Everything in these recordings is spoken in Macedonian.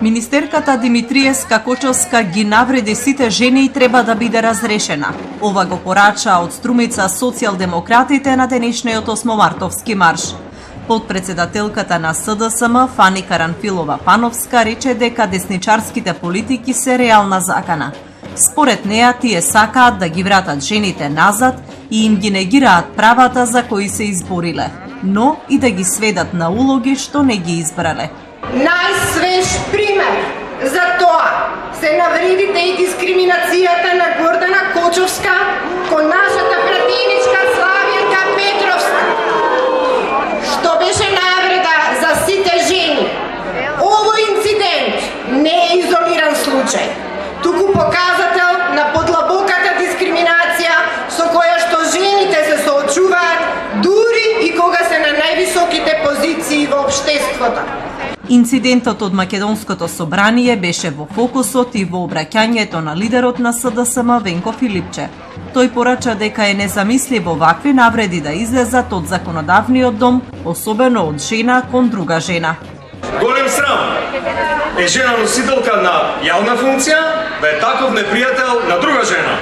Министерката Димитриевска Кочовска ги навреди сите жени и треба да биде разрешена. Ова го порача од струмица социјалдемократите на денешниот 8-мартовски марш. Подпредседателката на СДСМ Фани Каранфилова Пановска рече дека десничарските политики се реална закана. Според неа тие сакаат да ги вратат жените назад и им ги негираат правата за кои се избориле, но и да ги сведат на улоги што не ги избрале. Најсвеж пример за тоа се навредите и дискриминацијата на Гордана Кочовска кон нашата братиничка Славјанка Петровска, што беше навреда за сите жени. Овој инцидент не е изолиран случај, туку показател на подлабоката дискриминација со која што жените се соочуваат дури и кога се на највисоките позиции во општеството. Инцидентот од Македонското собрание беше во фокусот и во обраќањето на лидерот на СДСМ Венко Филипче. Тој порача дека е незамисливо вакви навреди да излезат од законодавниот дом, особено од жена кон друга жена. Голем срам е жена носителка на јавна функција да е таков непријател на друга жена.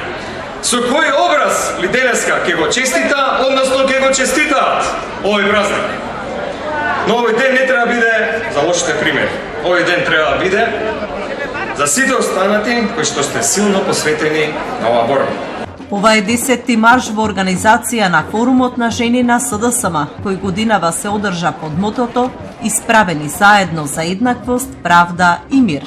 Со кој образ ли денеска ќе го честита, односно ќе го честитаат овој празник? Но овој ден не треба биде за лошите примери. Овој ден треба да биде за сите останати кои што сте силно посветени на оваа борба. Ова е 10-ти марш во организација на Форумот на жени на СДСМ, кој годинава се одржа под мотото "Исправени заедно за еднаквост, правда и мир".